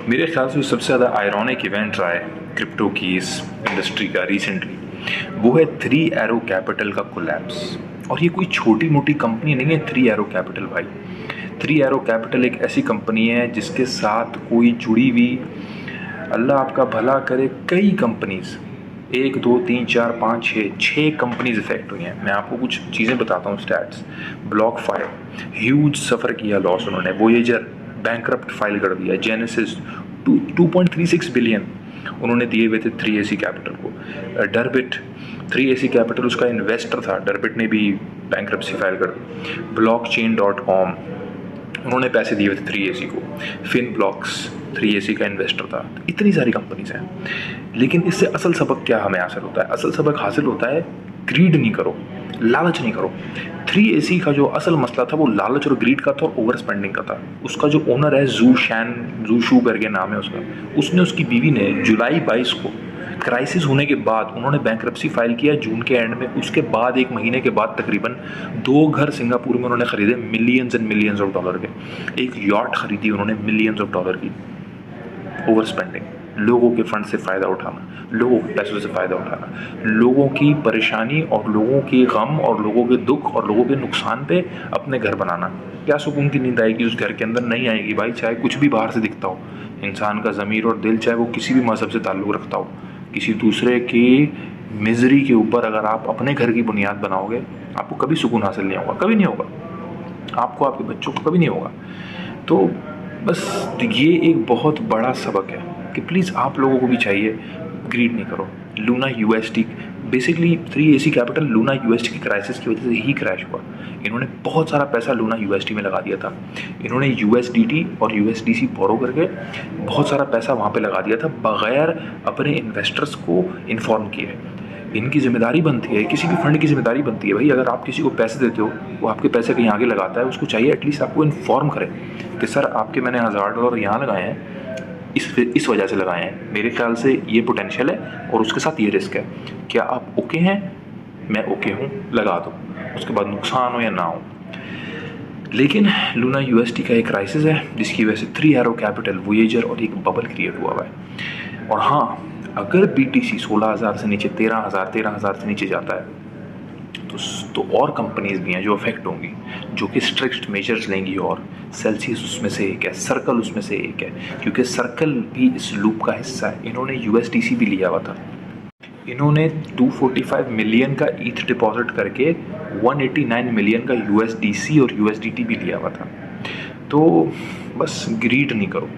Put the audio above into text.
मेरे ख्याल से सबसे ज़्यादा आयरॉनिक इवेंट रहा है क्रिप्टो की इस इंडस्ट्री का रिसेंटली, वो है थ्री एरो कैपिटल का कोलैप्स। और ये कोई छोटी मोटी कंपनी नहीं है थ्री एरो कैपिटल भाई। थ्री एरो कैपिटल एक ऐसी कंपनी है जिसके साथ कोई जुड़ी हुई, अल्लाह आपका भला करे, कई कंपनीज, 1 2 3 4 5 6 कंपनीज इफेक्ट हुई हैं। मैं आपको कुछ चीज़ें बताता हूँ स्टैट्स। ब्लॉक फायर ह्यूज सफ़र किया लॉस उन्होंने, वोएजर बैंकरप्ट फाइल कर दिया, जेनेसिस 2.36 बिलियन उन्होंने दिए हुए थे 3AC कैपिटल को। डरबिट 3AC कैपिटल उसका इन्वेस्टर था, डरबिट ने भी बैंकरप्सी फाइल कर दी। blockchain.com उन्होंने पैसे दिए हुए थे 3AC को। फिन ब्लॉक्स 3AC का इन्वेस्टर था। इतनी सारी कंपनीज हैं, लेकिन इससे असल सबक क्या हमें हासिल होता है? असल सबक हासिल होता है ग्रीड नहीं करो, लालच नहीं करो। 3AC का जो असल मसला था वो लालच और ग्रीड का था और ओवर स्पेंडिंग का था। उसका जो ओनर है जू शू करके नाम है उसका, उसने, उसकी बीवी ने जुलाई 22 को क्राइसिस होने के बाद उन्होंने बैंकरप्सी फाइल किया जून के एंड में। उसके बाद 1 महीने के बाद तकरीबन 2 घर सिंगापुर में उन्होंने खरीदे millions and millions of dollar के। एक यॉट खरीदी उन्होंने मिलियंस ऑफ डॉलर की। ओवर स्पेंडिंग, लोगों के फंड से फ़ायदा उठाना, लोगों के पैसों से फ़ायदा उठाना, लोगों की परेशानी और लोगों के गम और लोगों के दुख और लोगों के नुकसान पे अपने घर बनाना। क्या सुकून की नींद आएगी उस घर के अंदर? नहीं आएगी भाई, चाहे कुछ भी बाहर से दिखता हो। इंसान का ज़मीर और दिल, चाहे वो किसी भी मज़हब से ताल्लुक़ रखता हो, किसी दूसरे की मिज़री के ऊपर अगर आप अपने घर की बुनियाद बनाओगे, आपको कभी सुकून हासिल नहीं होगा, कभी नहीं होगा। आपको, आपके बच्चों को कभी नहीं होगा। तो बस ये एक बहुत बड़ा सबक है कि प्लीज़ आप लोगों को भी चाहिए ग्रीड नहीं करो। Luna USD, basically 3AC capital Luna USD की क्राइसिस की वजह से ही क्रैश हुआ। इन्होंने बहुत सारा पैसा लूना यूएसडी में लगा दिया था। इन्होंने यूएसडीटी और यूएसडीसी बोरो करके बहुत सारा पैसा वहाँ पे लगा दिया था बग़ैर अपने इन्वेस्टर्स को इन्फॉर्म किए। इनकी जिम्मेदारी बनती है, किसी भी फंड की जिम्मेदारी बनती है भाई, अगर आप किसी को पैसे देते हो, वो आपके पैसे कहीं आगे लगाता है, उसको चाहिए एटलीस्ट आपको इन्फॉर्म करे कि सर आपके मैंने $1000 यहाँ लगाए हैं, इस वजह से लगाए हैं, मेरे ख्याल से ये पोटेंशियल है और उसके साथ ये रिस्क है, क्या आप ओके हैं? मैं ओके हूँ, लगा दो, उसके बाद नुकसान हो या ना हो। लेकिन लूना यूएसडी का एक क्राइसिस है जिसकी वजह से थ्री एरो कैपिटल, वोएजर और एक बबल क्रिएट हुआ हुआ है। और हाँ, अगर BTC 16,000 से नीचे, 13,000 से नीचे जाता है तो और कंपनीज भी हैं जो अफेक्ट होंगी, जो कि स्ट्रिक्ट मेजर्स लेंगी। और सेल्सियस उसमें से एक है, सर्कल उसमें से एक है, क्योंकि सर्कल भी इस लूप का हिस्सा है। इन्होंने USDC भी लिया हुआ था। इन्होंने 245 मिलियन का ईथ डिपॉजिट करके 189 मिलियन का USDC और USDT भी लिया हुआ था। तो बस ग्रीड नहीं करो।